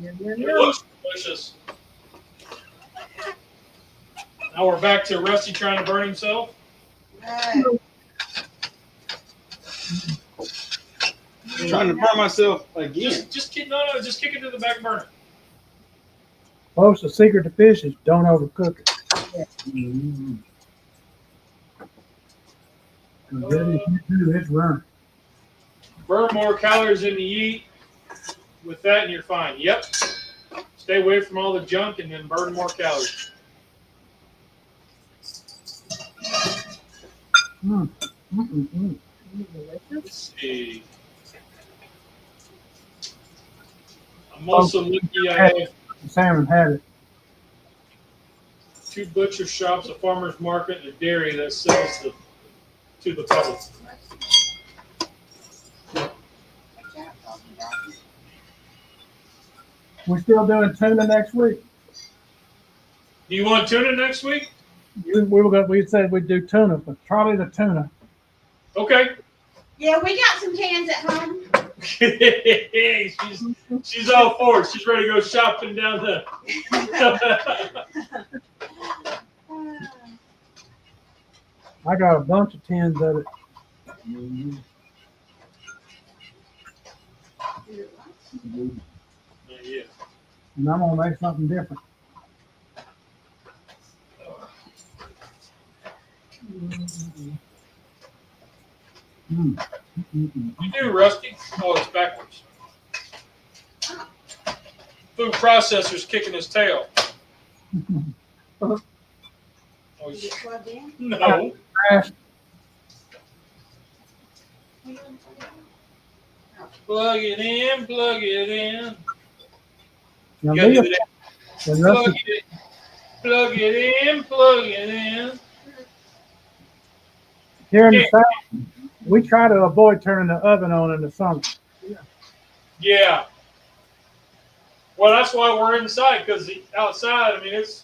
It looks delicious. Now we're back to Rusty trying to burn himself. no. Trying to burn myself again. Just kick it to the back burner. Folks, the secret to fish is don't overcook it. Because then if you do, it's run. Burn more calories than you eat. With that, and you're fine. Yep. Stay away from all the junk and then burn more calories. Let's see. I'm also lucky I have The salmon had it. 2 butcher shops, a farmer's market, and a dairy that sells to the public. We're still doing tuna next week. Do you want tuna next week? We said we'd do tuna, but probably the tuna. Okay. Yeah, we got some cans at home. she's all for it. She's ready to go shopping down the. I got a bunch of tins of it. Yeah. And I'm gonna make something different. You do, Rusty. Oh, it's backwards. Food processor's kicking his tail. Oh, Is it plugged in? no. Trash. Plug it in, plug it in. Now, You gotta do Leah, that. and Plug Rusty, it, plug it in, plug it in. here in the South, we try to avoid turning the oven on in the summer. Yeah. Well, that's why we're inside, because outside, I mean, it's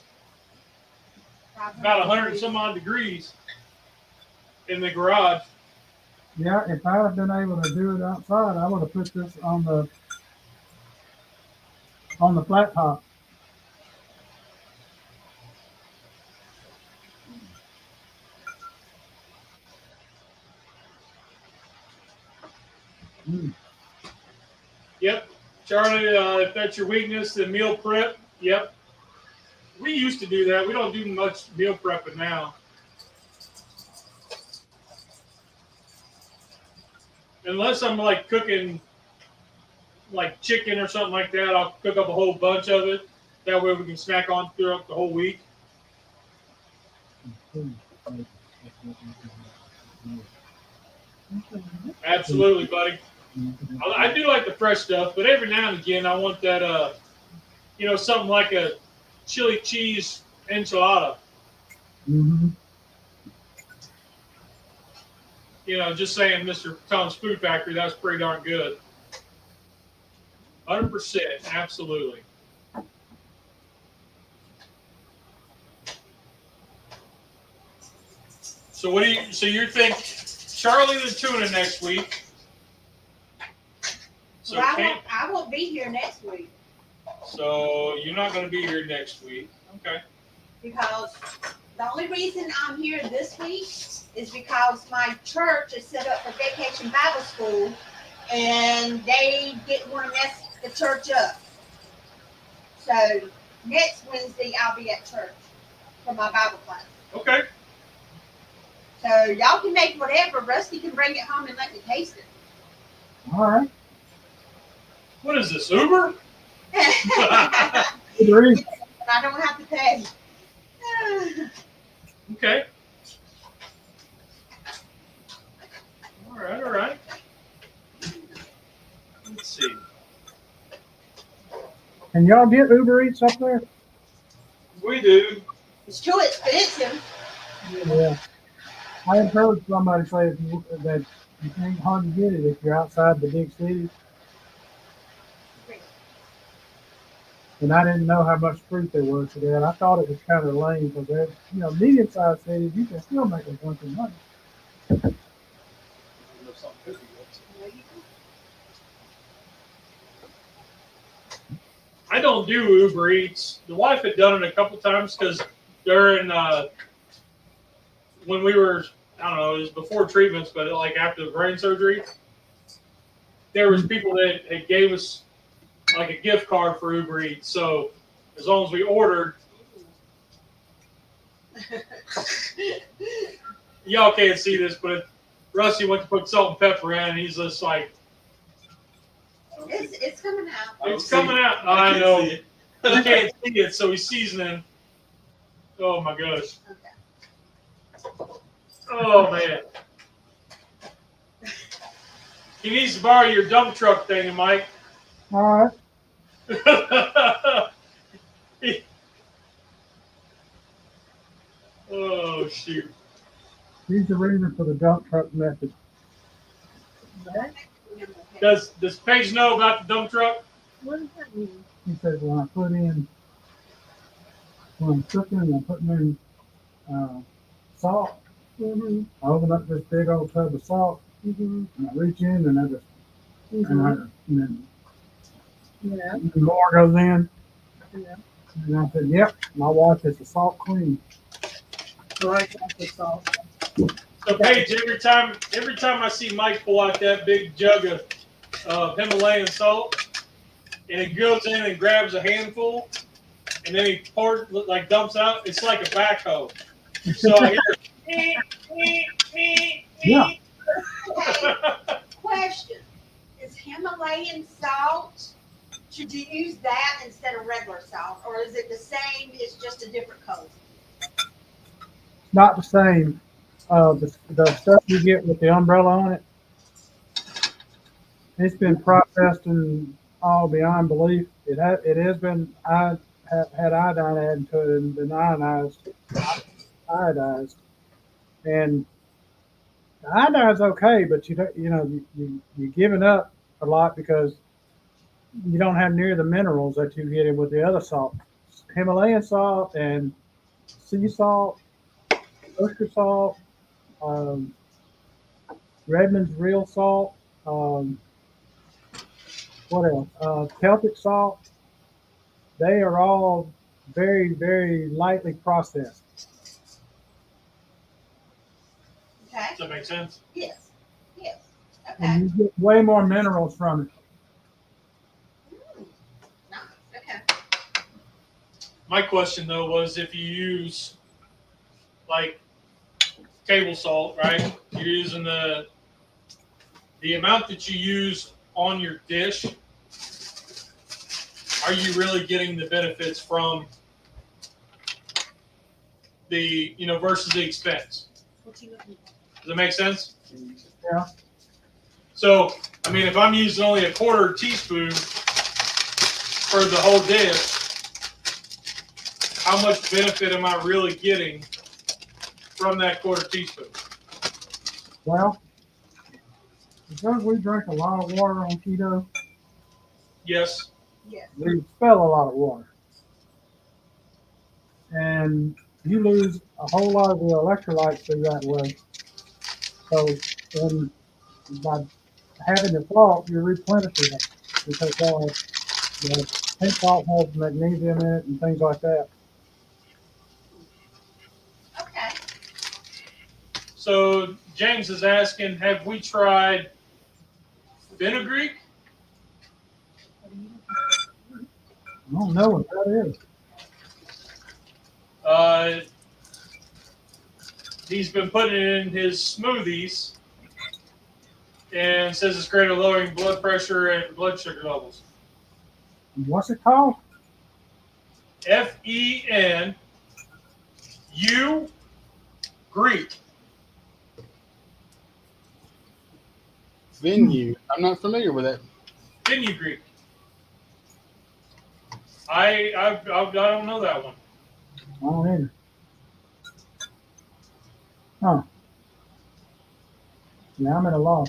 about 100 and some odd degrees. in the garage. Yeah, if I'd have been able to do it outside, I would have put this on the flat top. Mm. Yep. Charlie, if that's your weakness, the meal prep. Yep. We used to do that. We don't do much meal prepping now. Unless I'm like cooking like chicken or something like that, I'll cook up a whole bunch of it. That way we can snack on throughout the whole week. Absolutely, buddy. I do like the fresh stuff, but every now and again I want that, something like a chili cheese enchilada. Mm-hmm. Just saying, Mr. Tom's Food Factory, that's pretty darn good. 100%, absolutely. So you think Charlie the tuna next week? So Well, I won't be here next week So you're not going to be here next week. Okay. because the only reason I'm here this week is because my church is set up for Vacation Bible School, and they didn't want to mess the church up. So next Wednesday I'll be at church for my Bible class. Okay. So y'all can make whatever. Rusty can bring it home and let me taste it. All right. What is this, Uber? Uber Eats. I don't have to pay. Okay. All right. Let's see. Can y'all get Uber Eats up there? We do. It's too expensive. Yeah. I have heard somebody say that you can't hardly get it if you're outside the big cities. And I didn't know how much fruit there was to that. I thought it was kind of lame because they're, medium-sized cities, you can still make a bunch of money. I don't do Uber Eats. The wife had done it a couple times because during when we were, I don't know, it was before treatments, but like after the brain surgery, there was people that had gave us like a gift card for Uber Eats. So as long as we ordered, y'all can't see this, but Rusty went to put salt and pepper in, and he's just like, It's coming out. it's coming out. I know. You can't see it, so he's seasoning. Oh my gosh. Okay. Oh man. He needs to borrow your dump truck thing, Mike. All right. Oh shoot. He's the reason for the dump truck method. Does Paige know about the dump truck? What does that mean? He says when I'm cooking, I'm putting in salt. Mm-hmm. I open up this big old tub of salt, Mm-hmm. and I reach in, and I just, and then Yeah. more goes in. Yeah. And I said, yep, my wife is a salt queen. Right. That's salt. So Paige, every time I see Mike pull out that big jug of Himalayan salt, and he goes in and grabs a handful, and then he pours, like dumps out, it's like a backhoe. So I hear, Yeah. Okay. Question: is Himalayan salt? Should you use that instead of regular salt, or is it the same? It's just a different color. Not the same. The stuff you get with the umbrella on it, it's been processed and all beyond belief. It has been. I have had iodine added to it and been iodized, and the iodine's okay, but you're giving up a lot because you don't have near the minerals that you get with the other salt. Himalayan salt and sea salt, oyster salt, Redmond's real salt. What else? Celtic salt. They are all very, very lightly processed. Okay. Does that make sense? Yes. Yes. Okay. And you get way more minerals from it. Nice. Okay. My question though was if you use like table salt, right? You're using the amount that you use on your dish. Are you really getting the benefits from the, versus the expense? What you looking for? Does that make sense? Yeah. So, I mean, if I'm using only a quarter teaspoon for the whole dish, how much benefit am I really getting from that quarter teaspoon? Well, because we drink a lot of water on keto, Yes. Yes. we expel a lot of water. And you lose a whole lot of the electrolytes through that way. So, by having the salt, you're replenishing it because pink salt has magnesium in it and things like that. Okay. So James is asking, have we tried fenugreek? I don't know what that is. He's been putting it in his smoothies and says it's great at lowering blood pressure and blood sugar levels. What's it called? FENU Greek. Venue. I'm not familiar with that. Fenugreek. I don't know that one. I don't either. Huh. Yeah, I'm at a loss.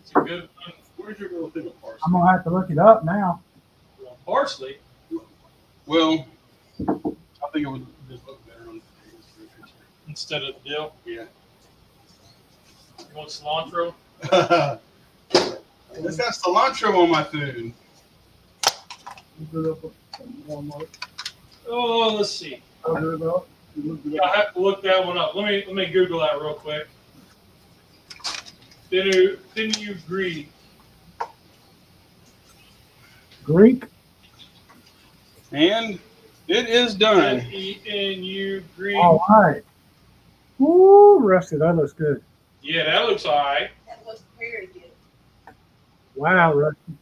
It's a good one. Where's your little thing of parsley? I'm gonna have to look it up now. Parsley. Well, I think it would just look better on the picture. Instead of dill. Yeah. You want cilantro? Let's have cilantro on my food. Oh, let's see. Yeah, I have to look that one up. Let me Google that real quick. Fenugreek. Greek? And it is done. FENU Greek. All right. Woo, Rusty, that looks good. Yeah, that looks all right. That looks very good. Wow, Rusty.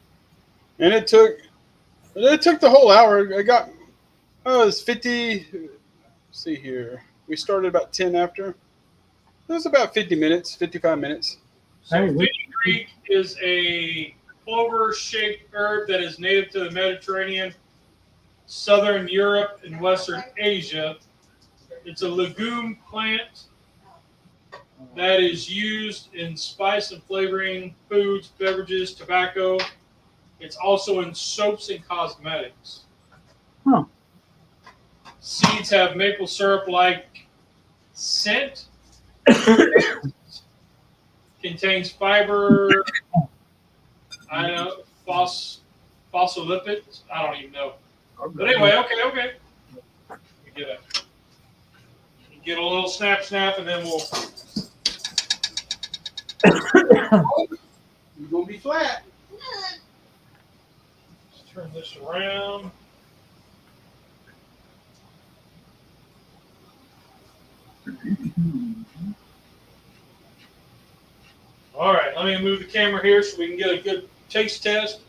And it took the whole hour. It was 50. Let's see here. We started about 10 after. It was about 50 minutes, 55 minutes. So Hey, fenugreek is a clover-shaped herb that is native to the Mediterranean, Southern Europe, and Western Asia. It's a legume plant that is used in spice and flavoring foods, beverages, tobacco. It's also in soaps and cosmetics. Huh. Seeds have maple syrup-like scent. Contains fiber. I don't know, phospholipids. I don't even know. But anyway, okay. Get a little snap, and then we'll. You're gonna be flat. Let's turn this around. All right, let me move the camera here so we can get a good taste test.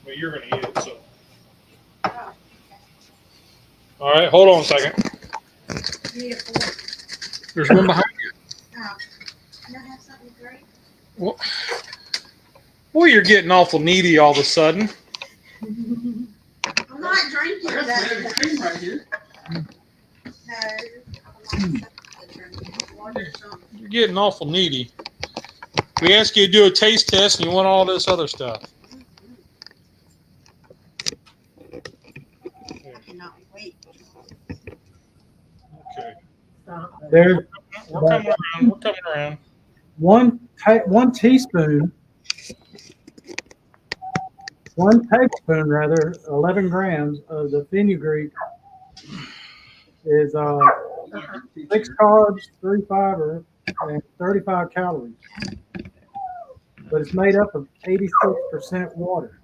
Well, you're going to eat it, so. Oh, All right, hold on a second. okay. Need a fork. There's one behind you. Oh. Can I have something great? Well, you're getting awful needy all of a sudden. I'm not drinking I got that. some cream right here. No. You're getting awful needy. We ask you to do a taste test, and you want all this other stuff. cannot wait. Okay. There's We're coming around. We're coming around. one teaspoon, 1 tablespoon rather, 11 grams of the fenugreek is 6 carbs, 3 fiber, and 35 calories. But it's made up of 86% water,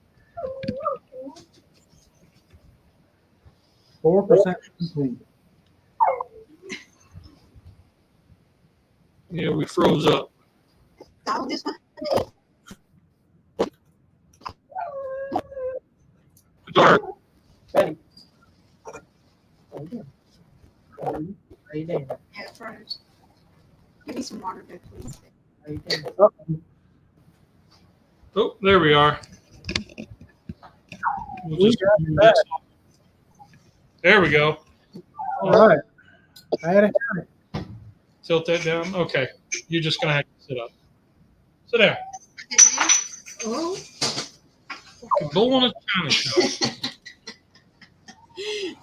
4% protein. Yeah, we froze up. Oh, this one. Dark. At first. Give me some water, though, please. Oh, there we are. We'll just move this off. There we go. All right. Add it. Tilt that down. Okay. You're just going to have to sit up. Sit down. Oh. Fucking bull on a china shop. You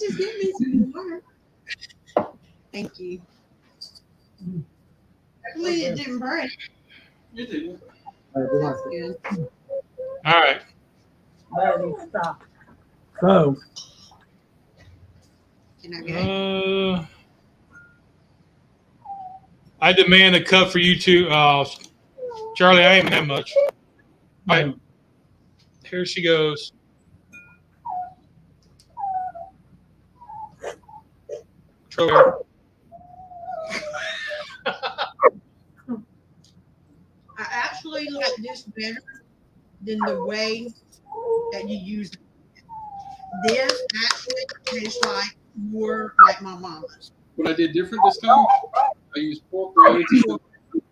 just give me some water. Thank you. Hopefully it didn't break. You didn't. That's good. All right. So, Can I go? I demand a cup for you two. Charlie, I ain't had much. All right. Here she goes. I actually like this better than the way that you use it. This actually tastes like more like my mama's. What I did different this time, I used pork rinds instead of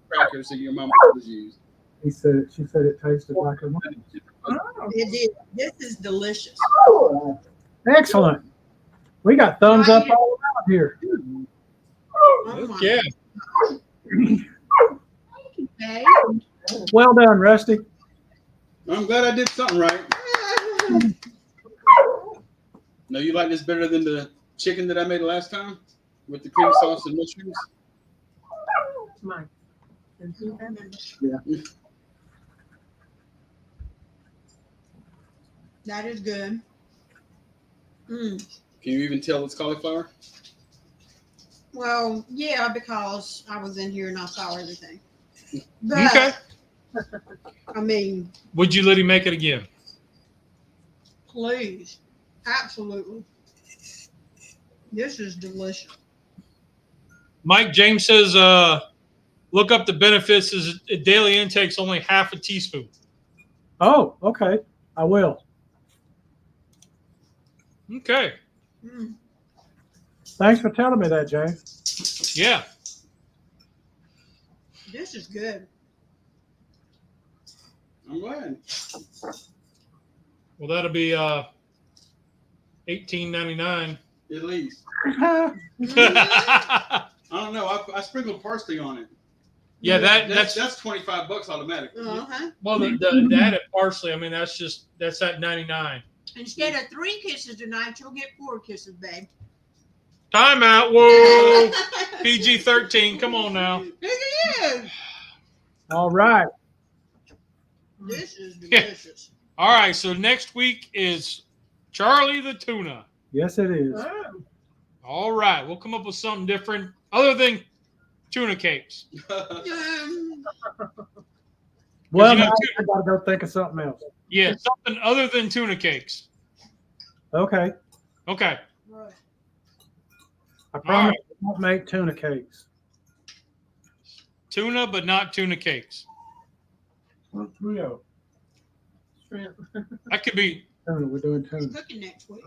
crackers that your mama always used. she said it tasted like a money. It did. This is delicious. Excellent. We got thumbs up all around here. Oh my Yeah. Okay. Well done, Rusty. I'm glad I did something right. No, you like this better than the chicken that I made last time with the cream sauce and mushrooms? Yeah. That is good. Mm. Can you even tell it's cauliflower? Well, yeah, because I was in here and I saw everything. But, Okay. I mean, Would you let him make it again? please. Absolutely. This is delicious. Mike James says, look up the benefits. Is daily intake's only half a teaspoon. Oh, okay. I will. Okay. Mm. Thanks for telling me that, Jay. Yeah. This is good. I'm glad. Well, that'll be $18.99. At least. Yeah, I don't know. I sprinkled parsley on it. that's that's $25 automatically. Uh-huh. well the added parsley. I mean, that's at 99. Instead of 3 kisses tonight, you'll get 4 kisses, babe. Time out. Whoa. PG-13. Come on now. It is. All right. This is delicious. All right. So next week is Charlie the Tuna. Yes, it is. All right. We'll come up with something different other than tuna cakes. Well, you know, now I got to go think of something else. Yeah, something other than tuna cakes. Okay. Okay. Right. I promise right. I won't make tuna cakes. Tuna, but not tuna cakes. That could be, Tuna, we're doing tuna. Cooking next week.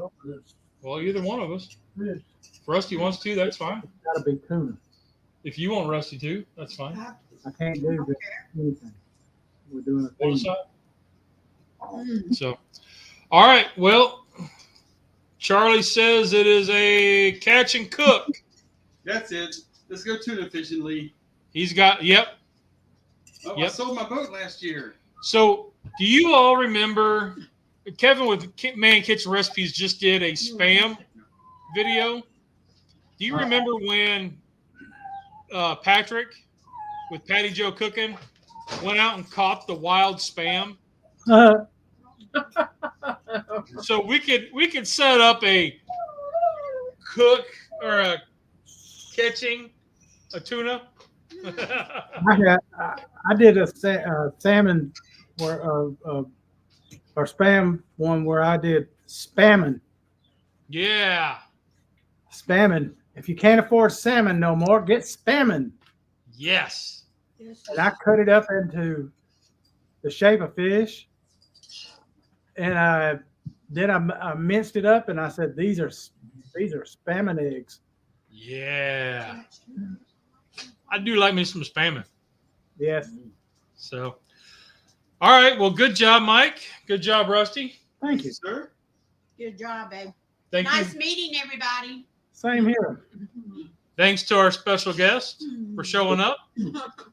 well, either one of us. If Rusty wants to, that's fine. It's got to be tuna. If you want Rusty to, that's fine. I can't do this, anything. We're doing a One thing. side. Mm. So, all right. Well, Charlie says it is a catch and cook. That's it. Let's go tuna fishing, Lee. He's got, yep. Oh, I Yep. sold my boat last year. So, do you all remember, Kevin with Man Kitchen Recipes just did a spam video. Do you remember when Patrick with Patty Joe Cooking went out and caught the wild spam? So we could set up a cook or a catching a tuna. I did a salmon or spam one where I did spamming. Yeah. Spamming. If you can't afford salmon no more, get spamming. Yes. And I cut it up into the shape of fish, and I minced it up, and I said, "These are spamming eggs." Yeah. I do like me some spamming. Yes. So, all right. Well, good job, Mike. Good job, Rusty. Thank you. Sir? Good job, babe. Thank Nice you. meeting everybody. Same here. Thanks to our special guest for showing up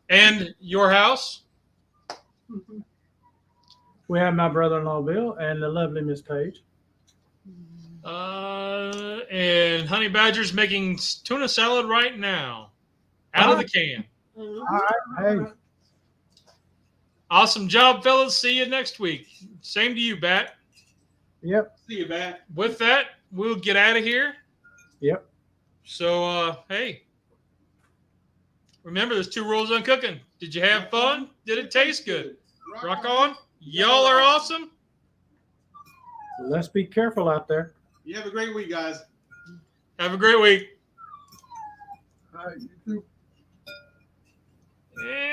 and your house. We have my brother-in-law Bill and the lovely Miss Paige. And Honey Badger's making tuna salad right now out of the can. All right. Hey. Awesome job, fellas. See you next week. Same to you, Bat. Yep. See you, Bat. With that, we'll get out of here. Yep. So, hey, remember there's 2 rules on cooking. Did you have fun? Did it taste good? Rock on. Y'all are awesome. Let's be careful out there. You have a great week, guys. Have a great week. All right, you too. And